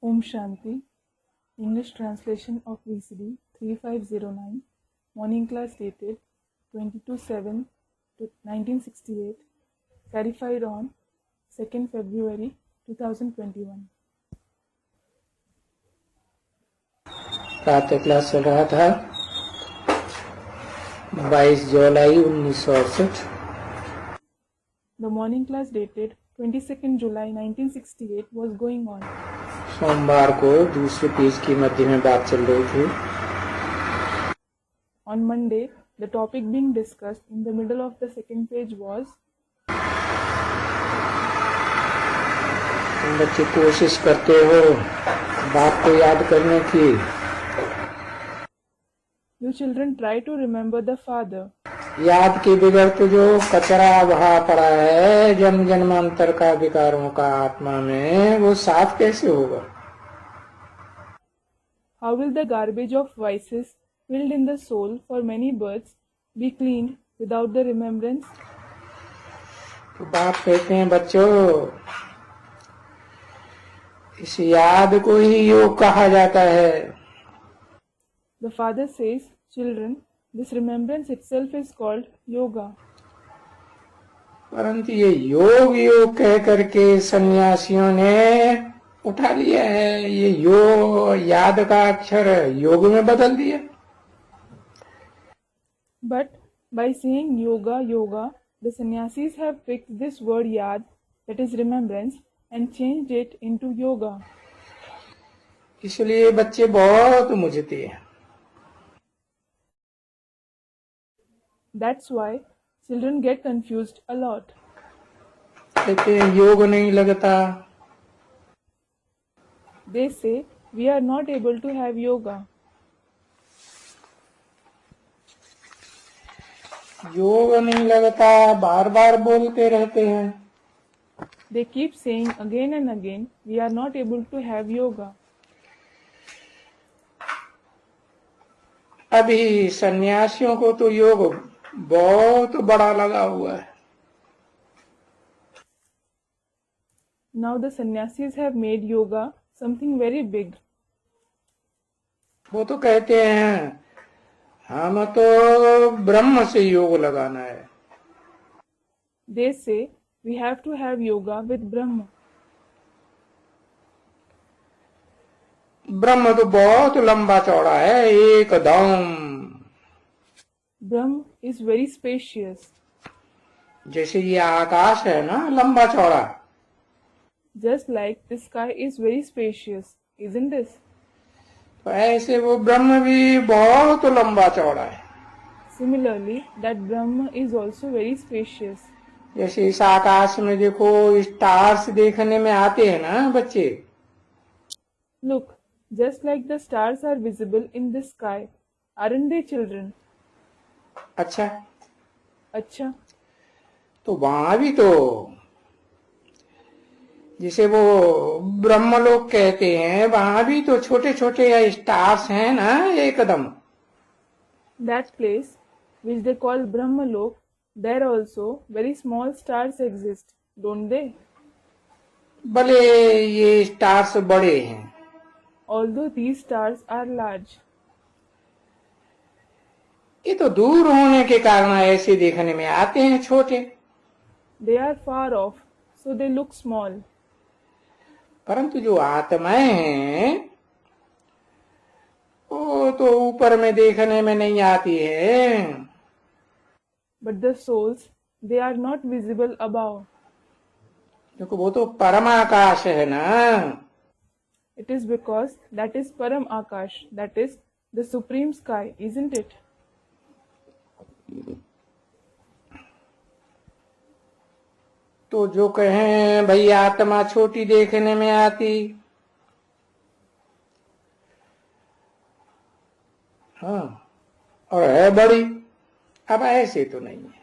Om Shanti, English translation of VCD 3509, morning class dated 22/7/1968, clarified on 2nd February 2021. प्रातः class चल रहा था 22 जुलाई 1968। The morning class dated 22nd July 1968 was going on. सोमवार को दूसरे page के मध्य में बात चल रही थी। On Monday, the topic being discussed in the middle of the second page was तुम बच्चे कोशिश करते हो बात को याद करने की। You children try to remember the father. याद के बगैर तो जो कचरा बहा पड़ा है जन्म जन्मांतर का विकारों का आत्मा में, वो साफ कैसे होगा? How will the garbage of vices filled in the soul for many births be cleaned without the remembrance? तो बाप कहते हैं बच्चों, इस याद को ही योग कहा जाता है। The father says, children, this remembrance itself is called yoga. परंतु ये योग योग कह करके सन्यासियों ने उठा लिया है, ये योग याद का अक्षर योग में बदल दिया। But by saying yoga, yoga, the sannyasis have picked this word yad, that is remembrance, and changed it into yoga. इसलिए बच्चे बहुत मुझते हैं। That's why children get confused a lot. कहते हैं योग नहीं लगता, They say, we are not able to have yoga. योग नहीं लगता, बार बार बोलते रहते हैं। They keep saying again and again, we are not able to have yoga. अभी सन्यासियों को तो योग बहुत बड़ा लगा हुआ है। Now the sannyasis have made yoga something very big. वो तो कहते हैं हम तो ब्रह्म से योग लगाना है। They say, we have to have yoga with Brahma. ब्रह्म तो बहुत लंबा चौड़ा है, एकदम Brahma is very spacious. जैसे ये आकाश है ना लंबा चौड़ा, Just like the sky is very spacious, isn't this? तो ऐसे वो ब्रह्म भी बहुत लंबा चौड़ा है। Similarly, that Brahma is also very spacious. जैसे इस आकाश में देखो स्टार्स देखने में आते हैं ना बच्चे, Look, just like the stars are visible in the sky, aren't they, children? अच्छा अच्छा, तो वहां भी तो जिसे वो ब्रह्म लोग कहते हैं, वहां भी तो छोटे छोटे स्टार्स हैं ना एकदम। that place, which they call Brahmalok, there also very small stars exist, don't they? भले ये स्टार्स बड़े हैं, Although these stars are large, ये तो दूर होने के कारण ऐसे देखने में आते हैं छोटे, they are far off, so they look small. परंतु जो आत्माएं हैं वो तो ऊपर में देखने में नहीं आती है। But the souls, they are not visible above. क्योंकि वो तो परमाकाश है ना। It is because that is Param Akash, that is the supreme sky, isn't it? तो जो कहें भाई आत्मा छोटी देखने में आती, हाँ, और है बड़ी, अब ऐसे तो नहीं है।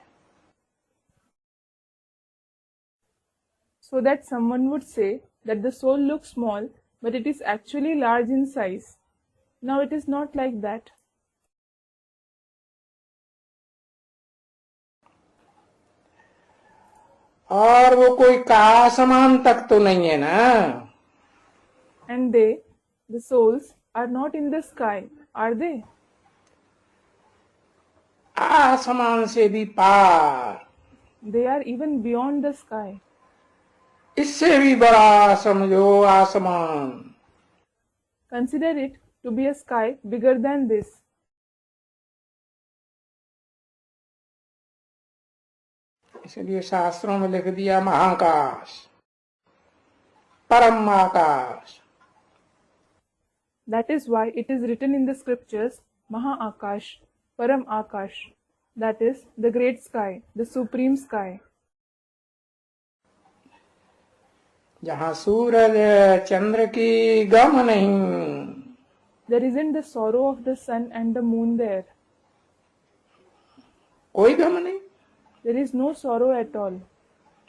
So that someone would say that the soul looks small, but it is actually large in size. Now it is not like that. और वो कोई का समान तक तो नहीं है ना। And they, the souls, are not in the sky, are they? आसमान से भी पार, They are even beyond the sky. इससे भी बड़ा समझो आसमान। Consider it to be a sky bigger than this. इसलिए शास्त्रों में लिख दिया महाकाश, परम आकाश। That is why it is written in the scriptures, Maha Akash, Param Akash, that is the great sky, the supreme sky. जहाँ सूरज चंद्र की गम नहीं, There isn't the sorrow of the sun and the moon there. कोई गम नहीं, There is no sorrow at all.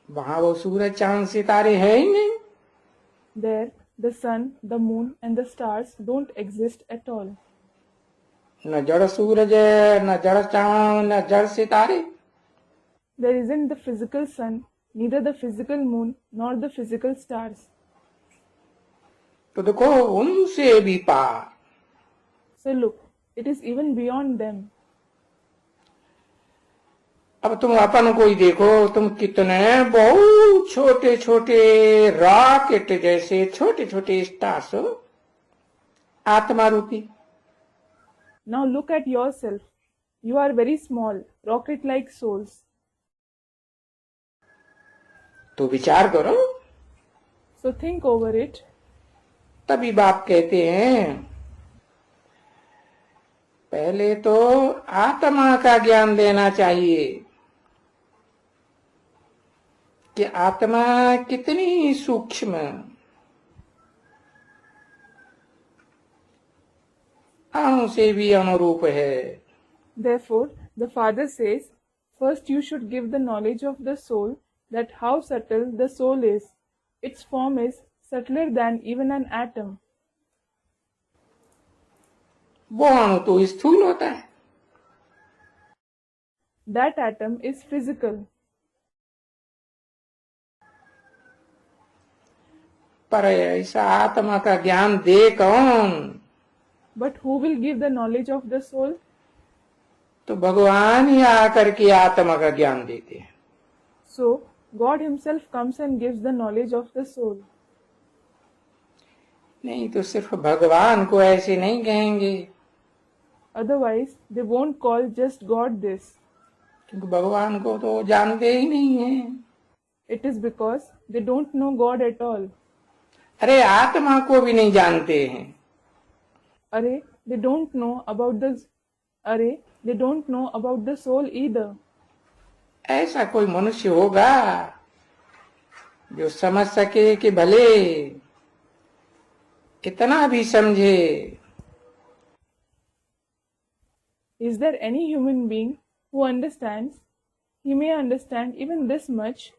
वहां वो सूरज चांद सितारे है ही नहीं। There, the sun, the moon, and the stars don't exist at all. न जड़ सूरज है, न जड़ चांद, न जड़ सितारे। There isn't the physical sun, neither the physical moon, nor the physical stars. तो देखो उनसे भी पार। So look, it is even beyond them. अब तुम अपन को ही देखो, तुम कितने बहुत छोटे छोटे रॉकेट जैसे छोटे छोटे स्टार्स हो, आत्मा रूपी। Now look at yourself. You are very small, rocket-like souls. तो विचार करो। So think over it. तभी बाप कहते हैं पहले तो आत्मा का ज्ञान देना चाहिए कि आत्मा कितनी सूक्ष्म, अणु से भी अनुरूप है। Therefore, the Father says, first you should give the knowledge of the soul, that how subtle the soul is. Its form is subtler than even an atom. वो अणु तो स्थूल होता है, That atom is physical. पर ऐसा आत्मा का ज्ञान दे कौन? But who will give the knowledge of the soul? तो भगवान ही आकर के आत्मा का ज्ञान देते हैं। So, God Himself comes and gives the knowledge of the soul. नहीं तो सिर्फ भगवान को ऐसे नहीं कहेंगे, Otherwise, they won't call just God this. क्योंकि भगवान को तो जानते ही नहीं है। It is because they don't know God at all. अरे आत्मा को भी नहीं जानते हैं। They don't know about the soul either. ऐसा कोई मनुष्य होगा जो समझ सके कि भले इतना भी समझे। Is there any human being who understands? He may understand even this much.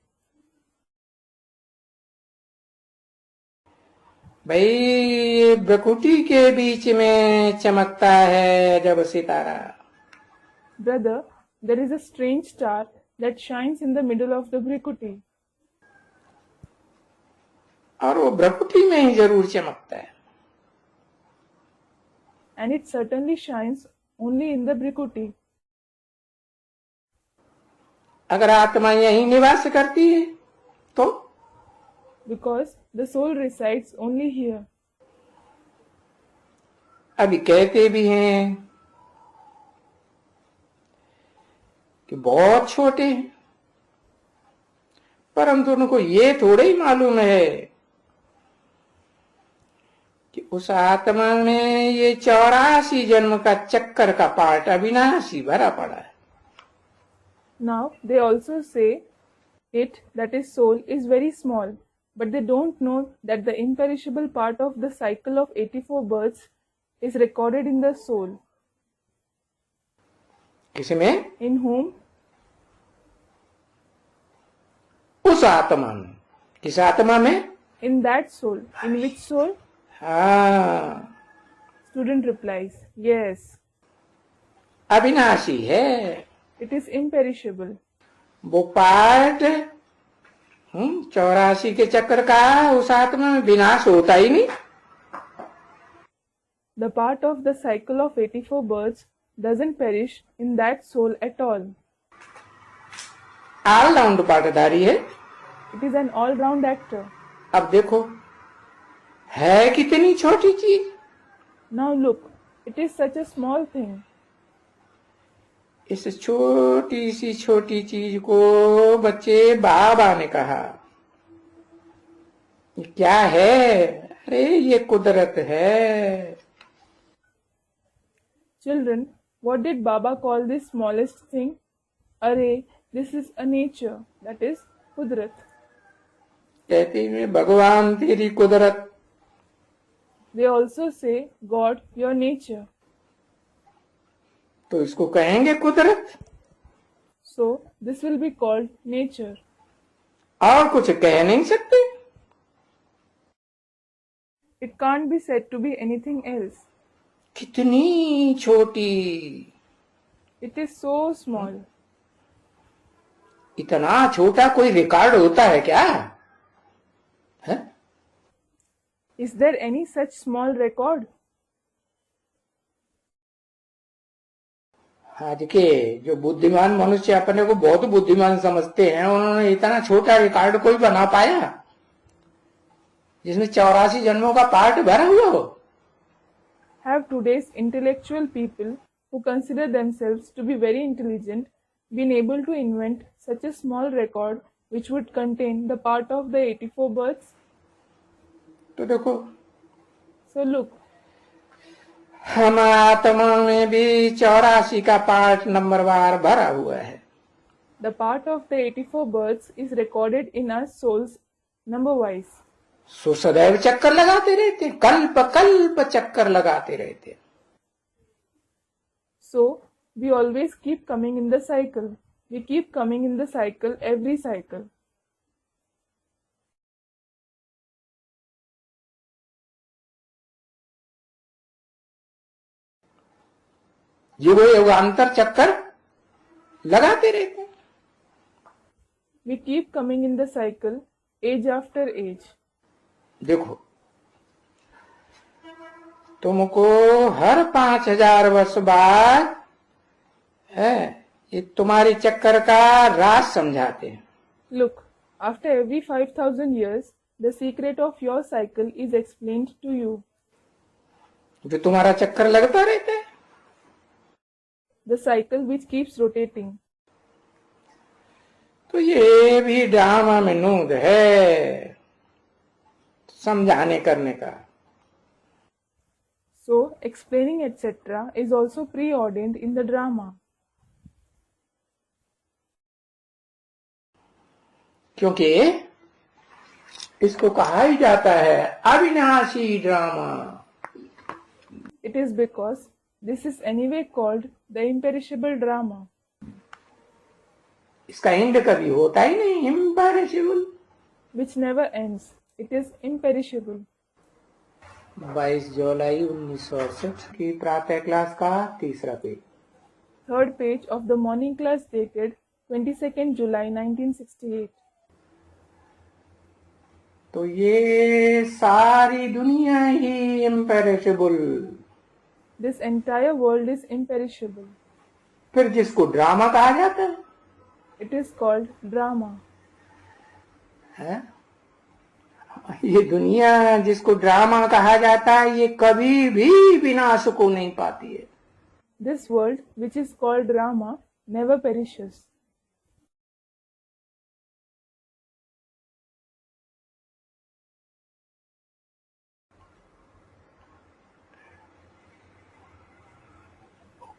भाई ये प्रकृति के बीच में चमकता है जब सितारा, Brother, there is a strange star that shines in the middle of the Brikuti. और वो प्रकृति में ही जरूर चमकता है। And it certainly shines only in the Brikuti. अगर आत्मा यही निवास करती है तो Because the soul resides only here. अभी कहते भी हैं कि बहुत छोटे हैं, परंतु उनको ये थोड़ा ही मालूम है कि उस आत्मा में ये 84 जन्म का चक्कर का पार्ट अविनाशी भरा पड़ा है। Now they also say it, that is soul, is very small, but they don't know that the imperishable part of the cycle of 84 births is recorded in the soul. किसमें? In whom? उस आत्मा में। किस आत्मा में? In that soul. In which soul? हाँ, Student replies, yes, अविनाशी है। it is imperishable. वो पार्ट 84 के चक्कर का उस आत्मा में विनाश होता ही नहीं। The part of the cycle of 84 births doesn't perish in that soul at all. All round पाटधारी है। It is an all-round actor. अब देखो है कितनी छोटी चीज। Now look, it is such a small thing. इस छोटी चीज को बच्चे बाबा ने कहा ये क्या है? अरे ये कुदरत है। Children, what did Baba call this smallest thing? Array, this is a nature, that is Kudrat. कहते हैं भगवान तेरी कुदरत। They also say, God, your nature. तो इसको कहेंगे कुदरत। So, this will be called nature. और कुछ कह नहीं सकते। It can't be said to be anything else. कितनी छोटी। It is so small. इतना छोटा कोई रिकॉर्ड होता है क्या? है? Is there any such small record? आज के जो बुद्धिमान मनुष्य अपने को बहुत बुद्धिमान समझते हैं, उन्होंने इतना छोटा रिकॉर्ड कोई बना पाया जिसमें 84 जन्मों का पार्ट भरा हुआ हो? Have today's intellectual people who consider themselves to be very intelligent been able to invent such a small record which would contain the part of the 84 births? तो देखो So look, हम आत्मा में भी 84 का पार्ट नंबरवार भरा हुआ है। the part of the 84 births is recorded in our souls number wise. सो सदैव चक्कर लगाते रहते, कल्प कल्प चक्कर लगाते रहते। So we always keep coming in the cycle. We keep coming in the cycle every cycle. युगो युगांतर चक्कर लगाते रहते। We keep coming in the cycle age after age. देखो तुमको हर 5000 वर्ष बाद है ये तुम्हारे चक्कर का राज समझाते हैं। Look, after every 5,000 years, the secret of your cycle is explained to you. जो तुम्हारा चक्कर लगता रहता है, The cycle which keeps rotating. तो ये भी ड्रामा में नूद है समझाने करने का। So, explaining etc. is also preordained in the drama. क्योंकि इसको कहा ही जाता है अविनाशी drama. It is because this is anyway called the imperishable drama. इसका एंड कभी होता ही नहीं, इम्पैरेबल। Which never ends. It is imperishable. 22 जुलाई 1968 की प्रातः क्लास का तीसरा page. Third page of the morning class dated 22nd July 1968. तो ये सारी दुनिया ही इम्पैरेबल। This entire world is imperishable. फिर जिसको ड्रामा कहा जाता है, It is called drama. है? ये दुनिया जिसको ड्रामा कहा जाता है, ये कभी भी विनाश को नहीं पाती है। This world, which is called drama, never perishes.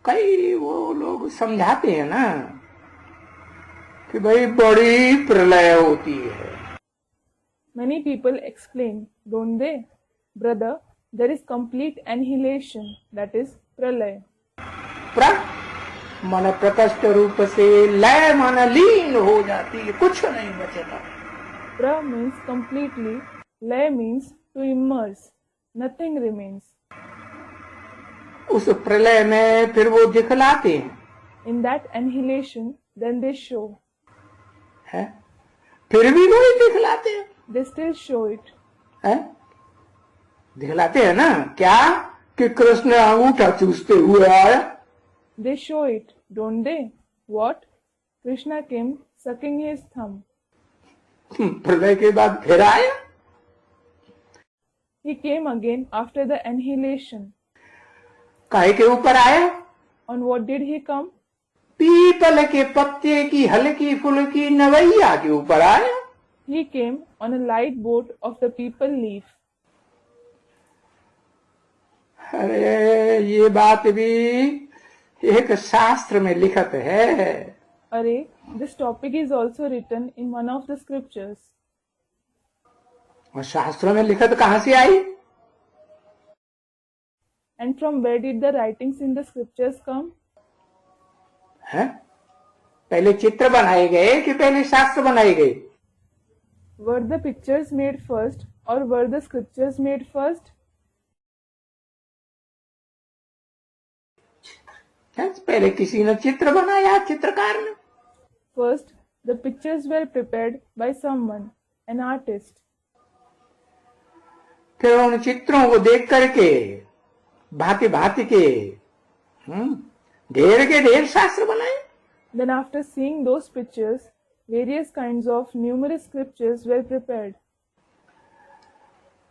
कई वो लोग समझाते हैं ना कि भाई बड़ी प्रलय होती है। Many people explain, don't they? Brother, there is complete annihilation, that is pralay. प्र मन प्रकष्ट रूप से लय मन लीन हो जाती है, कुछ नहीं बचता। Pra means completely, lay means to immerse, nothing remains. उस प्रलय में फिर वो दिखलाते हैं, In that annihilation, then they show. है? फिर भी वही दिखलाते हैं, They still show it. है? दिखलाते हैं ना क्या? कि कृष्ण अंगूठा चूसते हुए आया। They show it, don't they? What? Krishna came sucking his thumb. प्रलय के बाद फिर आया। He came again after the annihilation. काहे के ऊपर आया? On what did he come? People के पत्ते की हल्की फुल्की नवैया के ऊपर आया। He came on a light boat of the people leaf. अरे ये बात भी एक शास्त्र में लिखत है। Array, this topic is also written in one of the scriptures. और शास्त्रों में लिखत कहां से आई? And from where did the writings in the scriptures come? है? पहले चित्र बनाए गए कि पहले शास्त्र बनाए गए? Were the pictures made first or were the scriptures made first? पहले किसी ने चित्र बनाया, चित्रकार ने। First, the pictures were prepared by someone, an artist. फिर उन चित्रों को देख करके भांति भांति के ढेर के ढेर शास्त्र बनाए। Then after seeing those pictures, various kinds of numerous scriptures were prepared.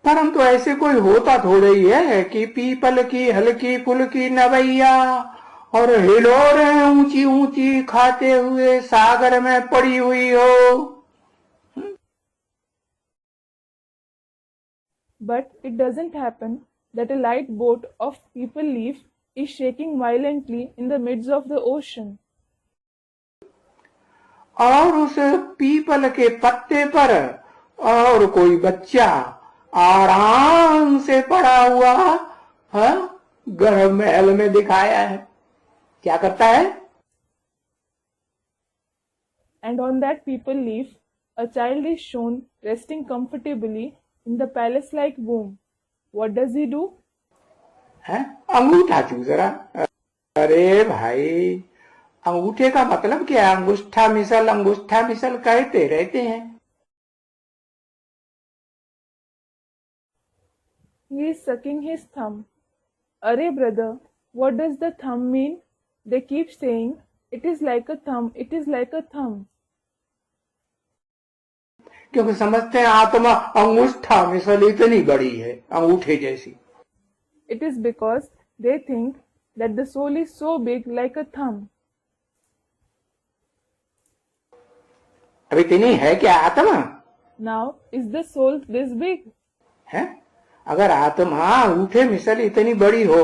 परंतु ऐसे कोई होता थोड़ा ही है कि पीपल की हल्की फुल्की नवैया और हिलोरें ऊंची ऊंची खाते हुए सागर में पड़ी हुई हो। But it doesn't happen that a light boat of people leaf is shaking violently in the midst of the ocean. और उस पीपल के पत्ते पर और कोई बच्चा आराम से पड़ा हुआ गर्भ महल में दिखाया है। क्या करता है? And on that people leaf, a child is shown resting comfortably in the palace-like womb. What does he do? अंगूठा चूस रहा। अरे भाई, अंगूठे का मतलब क्या? अंगूठा मिसल कहते रहते हैं। He is sucking his thumb. Arey brother, what does the thumb mean? They keep saying, it is like a thumb, it is like a thumb. क्योंकि समझते हैं आत्मा अंगूठा मिसल इतनी बड़ी है, अंगूठे जैसी। It is because they think that the soul is so big like a thumb. अब इतनी है क्या आत्मा? Now, is the soul this big? है? अगर आत्मा अंगूठे मिसल इतनी बड़ी हो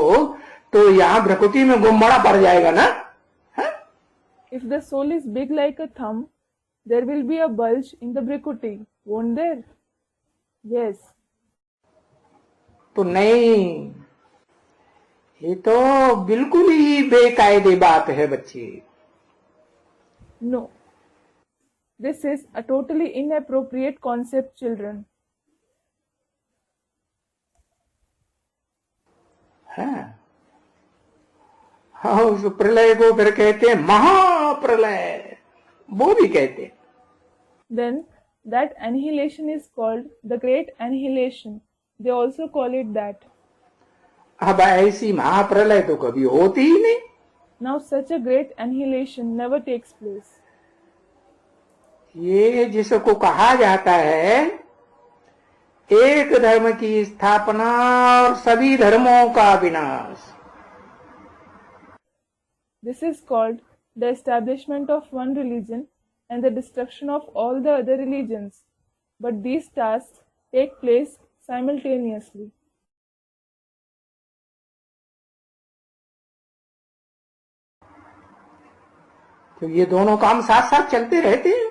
तो यहाँ प्रकृति में गुम्मड़ा पड़ जाएगा ना? है? If the soul is big like a thumb, there will be a bulge in the Brikuti, won't there? Yes. तो नहीं, ये तो बिल्कुल ही बेकायदे बात है बच्चे। No. This is a totally inappropriate concept, children. हाँ, उस प्रलय को फिर कहते हैं महाप्रलय, वो भी कहते हैं। Then that annihilation is called the Great Annihilation. They also call it that. अब ऐसी महाप्रलय तो कभी होती ही नहीं। Now such a great annihilation never takes place. ये जिसको कहा जाता है एक धर्म की स्थापना और सभी धर्मों का विनाश। This is called the establishment of one religion and the destruction of all the other religions. But these tasks take place simultaneously. तो ये दोनों काम साथ साथ चलते रहते हैं।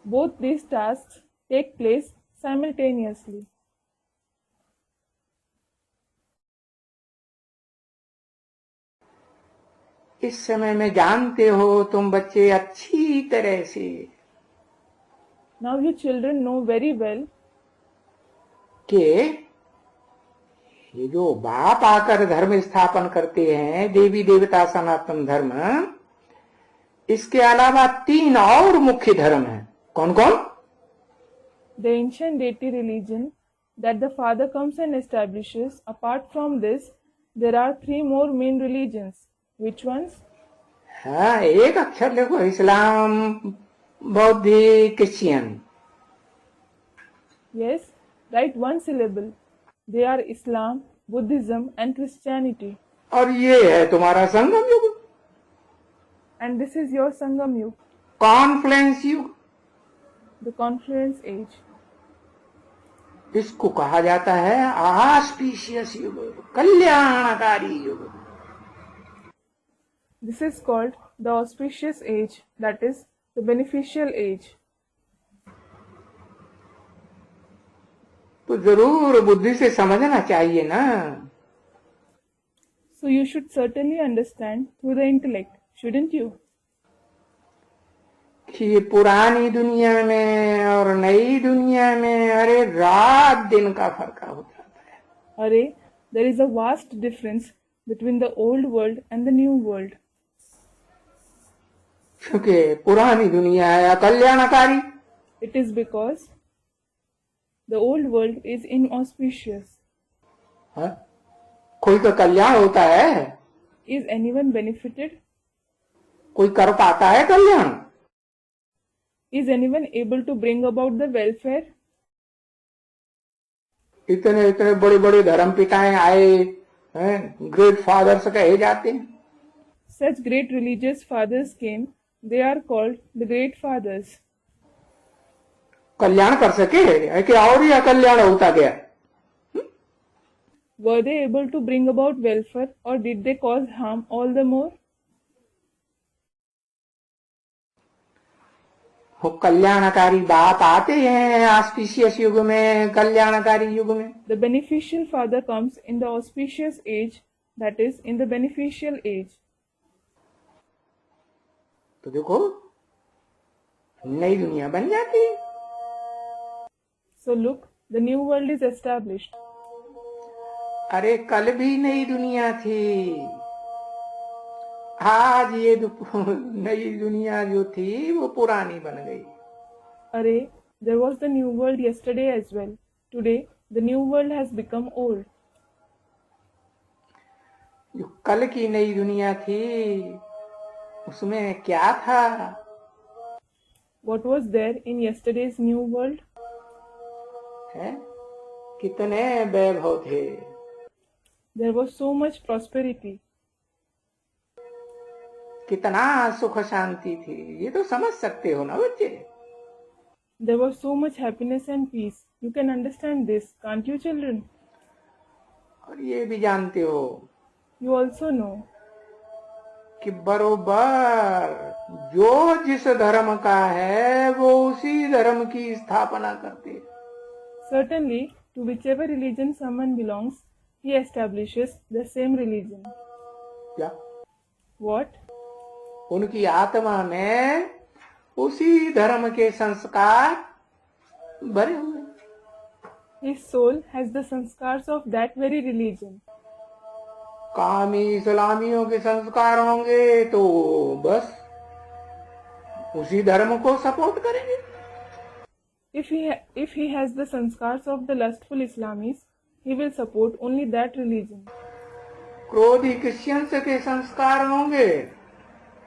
Both these tasks take place simultaneously. इस समय में जानते हो तुम बच्चे अच्छी तरह से। Now you children know very well कि ये जो बाप आकर धर्म स्थापन करते हैं, देवी देवता सनातन धर्म, इसके अलावा 3 और मुख्य धर्म हैं। कौन कौन? the ancient deity religion, that the Father comes and establishes. Apart from this, there are three more main religions. Which ones? हाँ, एक अक्षर लिखो, इस्लाम, बौद्ध, Christian. Yes, write one syllable. They are Islam, Buddhism and Christianity. और ये है तुम्हारा संगम युग, And this is your Sangam Yug, Confluence युग। the confluence age. इसको कहा जाता है ऑस्पिशियस युग, कल्याणकारी युग। This is called the auspicious age, that is, the beneficial age. तो जरूर बुद्धि से समझना चाहिए ना। So you should certainly understand through the intellect, shouldn't you? कि पुरानी दुनिया में और नई दुनिया में अरे रात दिन का फर्क हो जाता है। Array, there is a vast difference between the old world and the new world. क्योंकि पुरानी दुनिया है अकल्याणकारी। It is because the old world is inauspicious. हाँ? कोई का कल्याण होता है? Is anyone benefited? कोई कर पाता है कल्याण? Is anyone able to bring about the welfare? इतने इतने बड़े बड़े धर्म पिताएं आए हैं, ग्रेट फादर्स कहे जाते हैं। Such great religious fathers came. They are called the great fathers. कल्याण कर सके है कि और ही अकल्याण होता गया? Were they able to bring about welfare or did they cause harm all the more? वो कल्याणकारी बाप आते हैं ऑस्पिशियस युग में, कल्याणकारी युग में। The beneficial father comes in the auspicious age, that is, in the beneficial age. तो देखो नई दुनिया बन जाती है। So look, the new world is established. अरे कल भी नई दुनिया थी, आज ये नई दुनिया जो थी वो पुरानी बन गई। Array, there was the new world yesterday as well. Today, the new world has become old. जो कल की नई दुनिया थी उसमें क्या था? What was there in yesterday's new world? है? कितने वैभव थे, There was so much prosperity. कितना सुख शांति थी, ये तो समझ सकते हो ना बच्चे। There was so much happiness and peace. You can understand this, can't you, children? और ये भी जानते हो You also know कि बरोबर जो जिस धर्म का है वो उसी धर्म की स्थापना करते हैं। certainly to whichever religion someone belongs, he establishes the same religion. क्या? What? उनकी आत्मा में उसी धर्म के संस्कार भरे हुए। His soul has the sanskars of that very religion. कामी इस्लामियों के संस्कार होंगे तो बस उसी धर्म को सपोर्ट करेंगे। If he has the sanskars of the lustful Islamis, he will support only that religion. क्रोधी क्रिश्चियंस के संस्कार होंगे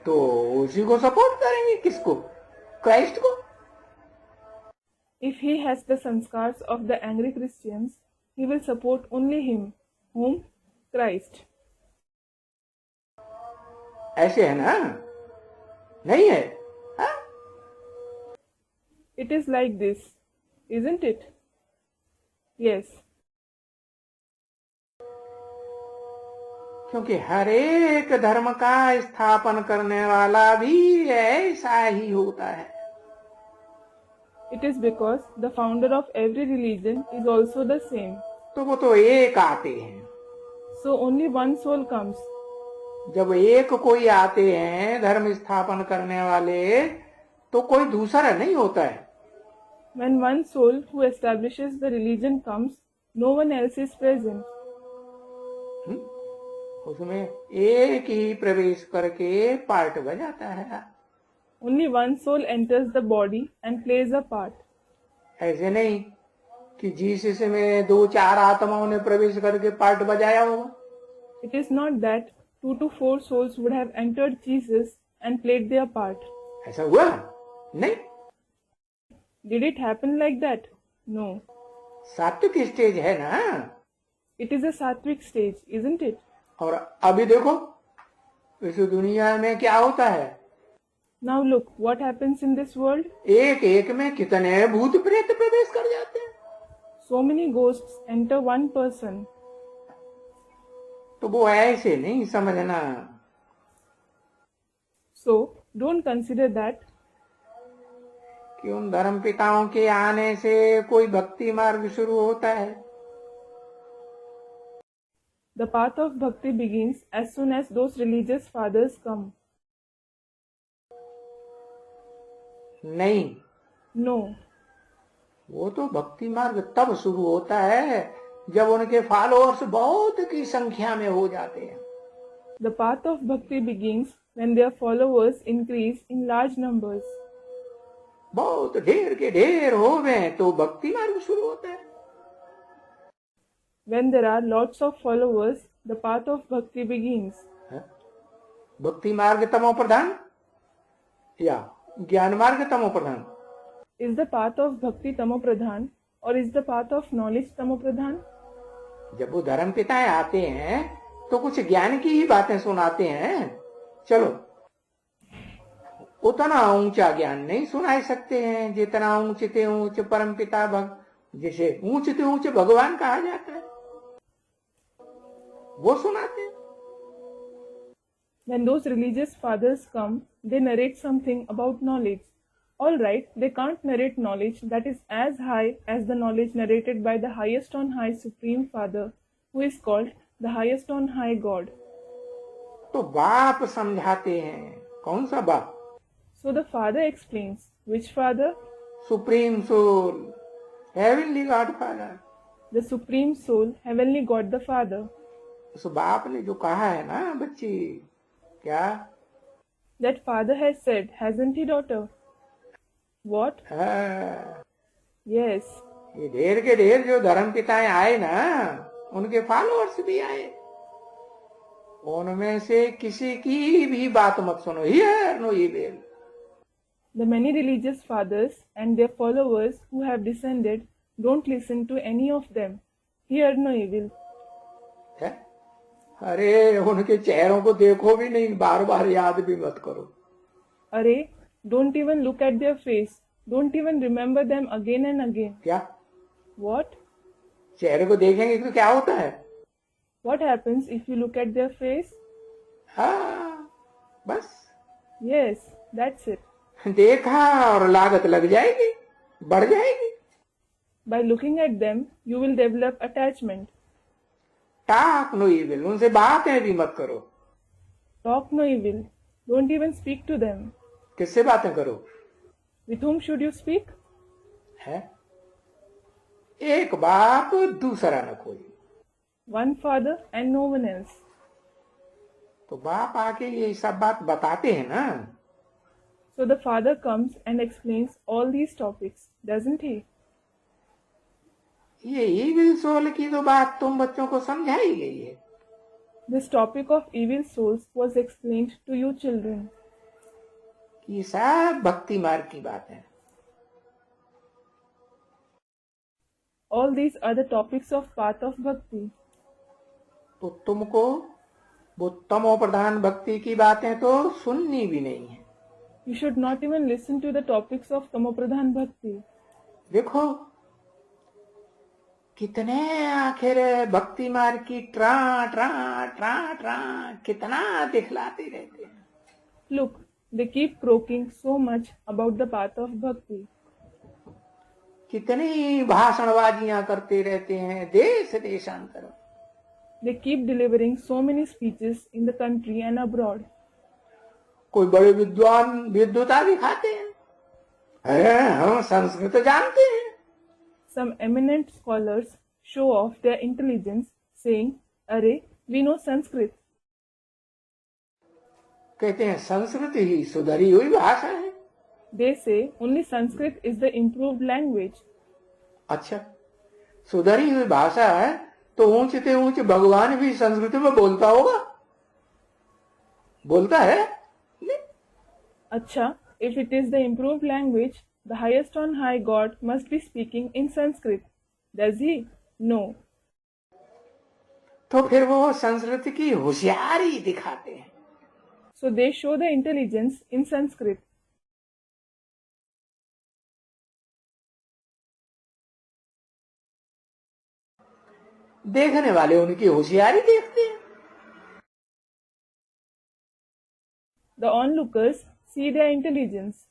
तो उसी को सपोर्ट करेंगे। किसको? क्राइस्ट को। If he has the sanskars of the angry Christians, he will support only him. Whom? Christ. ऐसे है ना? नहीं है? हाँ? It is like this, isn't it? Yes. क्योंकि हर एक धर्म का स्थापन करने वाला भी ऐसा ही होता है। It is because the founder of every religion is also the same. तो वो तो एक आते हैं। So only one soul comes. जब एक कोई आते हैं धर्म स्थापन करने वाले तो कोई दूसरा नहीं होता है। When one soul who establishes the religion comes, no one else is present. उसमें एक ही प्रवेश करके पार्ट बजाता है। Only one soul enters the body and plays a part. ऐसे नहीं कि जीसस में 2-4 आत्माओं ने प्रवेश करके पार्ट बजाया होगा। It is not that 2 to 4 souls would have entered Jesus and played their part. ऐसा हुआ नहीं। Did it happen like that? No. सात्विक स्टेज है ना। It is a sattvic stage, isn't it? और अभी देखो इस दुनिया में क्या होता है। Now look what happens in this world. एक एक में कितने भूत प्रेत प्रवेश कर जाते हैं। So many ghosts enter one person. तो वो ऐसे नहीं समझना। So don't consider that कि उन धर्म पिताओं के आने से कोई भक्ति मार्ग शुरू होता है। the path of bhakti begins as soon as those religious fathers come. नहीं, No. वो तो भक्ति मार्ग तब शुरू होता है जब उनके फॉलोअर्स बहुत की संख्या में हो जाते हैं। The path of bhakti begins when their followers increase in large numbers. बहुत ढेर के ढेर हो गए तो भक्ति मार्ग शुरू होता है। When there are lots of followers, the path of bhakti begins. भक्ति मार्ग तमो प्रधान या ज्ञान मार्ग तमो प्रधान? Is the path of bhakti tamo pradhan or is the path of knowledge tamo pradhan? जब वो धर्म पिताएं आते हैं तो कुछ ज्ञान की ही बातें सुनाते हैं। चलो उतना ऊंचा ज्ञान नहीं सुना सकते हैं जितना ऊंचते ऊंच परम पिता जिसे ऊंचते ऊंच भगवान कहा जाता है वो सुनाते हैं। When those religious fathers come, they narrate something about knowledge. All right, they can't narrate knowledge that is as high as the knowledge narrated by the highest on high Supreme Father, who is called the highest on high God. तो बाप समझाते हैं। कौन सा बाप? So the Father explains. Which Father? Supreme soul, heavenly God father. The Supreme Soul, Heavenly God the Father. उस बाप ने जो कहा है ना बच्ची, क्या? That Father has said, hasn't he, daughter? What? Yes. ये ढेर के ढेर जो धर्म पिताएं आए ना उनके फॉलोअर्स भी आए। उनमें से किसी की भी बात मत सुनो। Hear no evil. The many religious fathers and their followers who have descended, don't listen to any of them. Hear no evil. है? अरे उनके चेहरों को देखो भी नहीं, बार बार याद भी मत करो। अरे, don't even look at their face. Don't even remember them again and again. क्या? What? चेहरे को देखेंगे तो क्या होता है? What happens if you look at their face? हाँ, बस Yes, that's it. देखा और लागत लग जाएगी, बढ़ जाएगी। By looking at them, you will develop attachment. Talk no evil, उनसे बातें भी मत करो। Talk no evil. Don't even speak to them. किससे बातें करो? With whom should you speak? है? एक बाप दूसरा न कोई। One Father and no one else. तो बाप आके ये सब बात बताते हैं ना। So the Father comes and explains all these topics, doesn't he? ये इविल सोल की तो बात तुम बच्चों को समझाई गई है। This topic of evil souls was explained to you children. ये सब भक्ति मार्ग की बात है। All these are the topics of path of bhakti. तो तुमको वो तमो प्रधान भक्ति की बातें तो सुननी भी नहीं है। You should not even listen to the topics of Tamopradhan Bhakti. देखो कितने आखिर भक्ति मार्ग की ट्रा ट्रा ट्रा ट्रा कितना दिखलाते रहते हैं। Look, they keep croaking so much about the path of bhakti. कितनी भाषणबाजियां करते रहते हैं देश देशांतर। They keep delivering so many speeches in the country and abroad. कोई बड़े विद्वान विद्वता दिखाते हैं, अरे हम संस्कृत जानते हैं। Some eminent scholars show off their intelligence, saying, "Arey, we know Sanskrit." कहते हैं संस्कृत ही सुधरी हुई भाषा है। They say only Sanskrit is the improved language. अच्छा, सुधरी हुई भाषा है तो ऊंच से ऊंच भगवान भी संस्कृत में बोलता होगा, बोलता है नहीं? Acha, if it is the improved language, the highest on high God must be speaking in Sanskrit. Does he? No. तो फिर वो संस्कृत की होशियारी दिखाते हैं। So they show the intelligence in Sanskrit. देखने वाले उनकी होशियारी देखते हैं। The onlookers see their intelligence.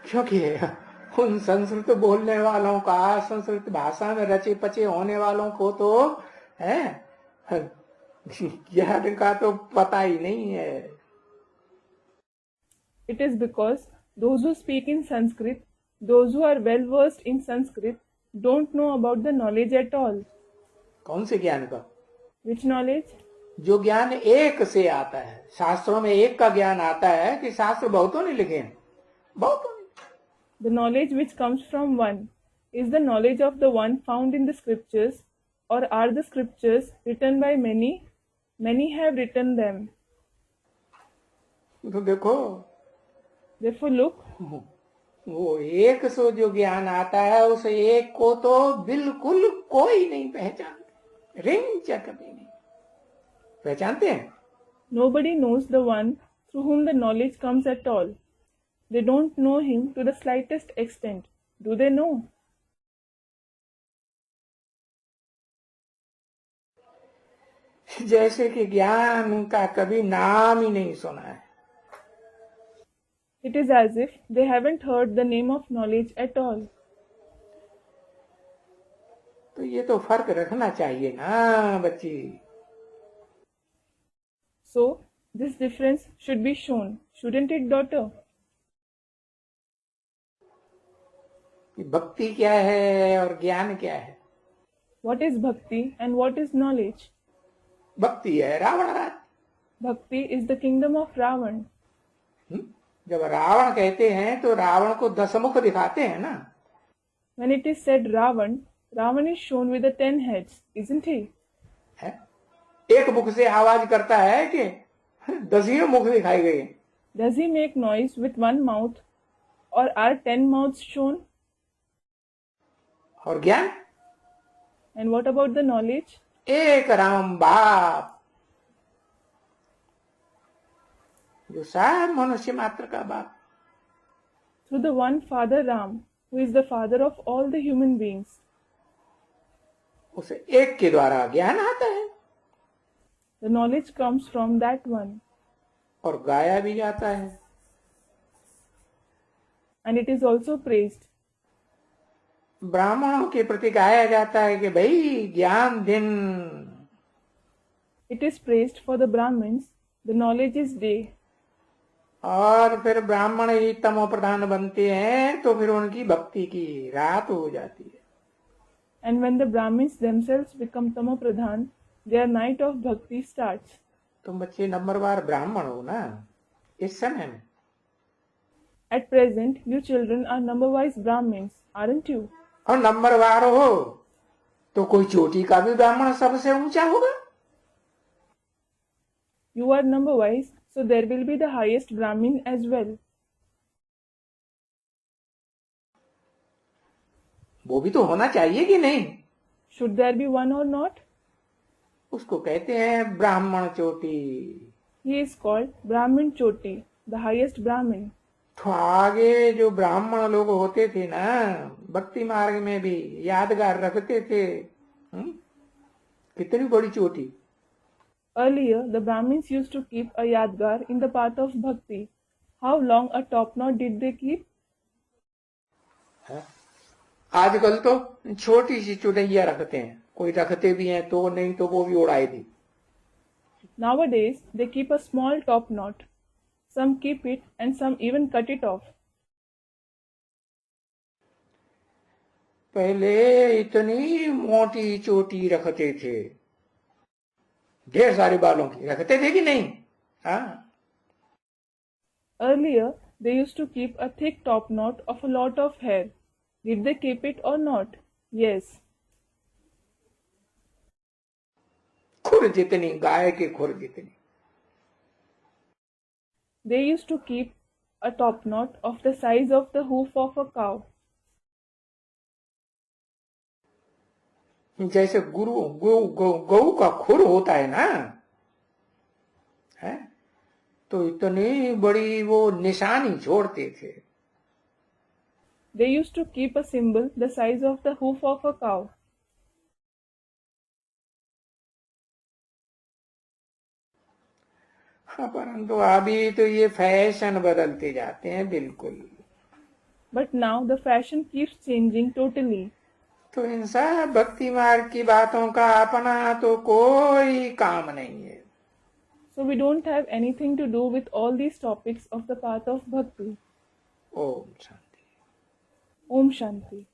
क्योंकि उन संस्कृत बोलने वालों का, संस्कृत भाषा में रचे पचे होने वालों को तो है ज्ञान का तो पता ही नहीं है। It is because those who speak in Sanskrit, those who are well versed in Sanskrit, don't know about the knowledge at all. कौन से ज्ञान का? Which knowledge? जो ज्ञान एक से आता है। शास्त्रों में एक का ज्ञान आता है कि शास्त्र बहुतों ने लिखे हैं, बहुतों ने। The knowledge which comes from one is the knowledge of the one found in the scriptures, or are the scriptures written by many? Many have written them. तो देखो, Therefore look, वो एक सो जो ज्ञान आता है उस एक को तो बिल्कुल कोई नहीं पहचानते, रिंच कभी नहीं पहचानते हैं। nobody knows the one through whom the knowledge comes at all. They don't know him to the slightest extent. Do they know? जैसे कि ज्ञान का कभी नाम ही नहीं सुना है। It is as if they haven't heard the name of knowledge at all. तो ये तो फर्क रखना चाहिए ना बच्ची। So, this difference should be shown, shouldn't it, daughter? कि भक्ति क्या है और ज्ञान क्या है। What is bhakti and what is knowledge? भक्ति है रावण राज। Bhakti is the kingdom of Ravan. जब रावण कहते हैं तो रावण को 10 मुख दिखाते हैं ना। When it is said Ravan, Ravan is shown with the 10 heads, isn't he? है? एक मुख से आवाज करता है कि 10 मुख दिखाए गए। Does he make noise with one mouth, or are 10 mouths shown? और ज्ञान? And what about the knowledge? एक राम बाप, जो सब मनुष्य मात्र का बाप। Through the one Father Ram, who is the father of all the human beings. उसे एक के द्वारा ज्ञान आता है The knowledge comes from that one, और गाया भी जाता है। and it is also praised. ब्राह्मणों के प्रति गाया जाता है कि भाई ज्ञान दिन। It is praised for the Brahmins, the knowledge is day. और फिर ब्राह्मण ही तमो प्रधान बनते हैं तो फिर उनकी भक्ति की रात हो जाती है। And when the Brahmins themselves become Tamo Pradhan, their night of bhakti starts. तुम बच्चे नंबरवार ब्राह्मण हो ना इस समय में। At present, you children are number-wise Brahmins, aren't you? और नंबरवार हो तो कोई चोटी का भी ब्राह्मण सबसे ऊंचा होगा। You are number-wise, so there will be the highest Brahmin as well. वो भी तो होना चाहिए कि नहीं? Should there be one or not? उसको कहते हैं ब्राह्मण चोटी। He is called Brahmin Choti, the highest Brahmin. तो आगे जो ब्राह्मण लोग होते थे ना भक्ति मार्ग में भी यादगार रखते थे कितनी बड़ी चोटी। Earlier, the Brahmins used to keep a yadgar in the path of bhakti. How long a top knot did they keep? आजकल तो छोटी सी चुटैया रखते हैं, कोई रखते भी हैं तो, नहीं तो वो भी उड़ाए दी। Nowadays, they keep a small top knot. Some keep it and some even cut it off. पहले इतनी मोटी चोटी रखते थे ढेर सारे बालों की रखते थे कि नहीं? हाँ। Earlier, they used to keep a thick top knot of a lot of hair. Did they keep it or not? Yes. खुर जितनी, गाय के खुर जितनी। They used to keep a top knot of the size of the hoof of a cow. जैसे गऊ का खुर होता है ना, है, तो इतनी बड़ी वो निशानी छोड़ते थे। They used to keep a symbol the size of the hoof of a cow. हाँ, परंतु अभी तो ये फैशन बदलते जाते हैं बिल्कुल। But now the fashion keeps changing totally. तो इन सब भक्ति मार्ग की बातों का अपना तो कोई काम नहीं है। So we don't have anything to do with all these topics of the path of bhakti. Om Shanti. Om Shanti.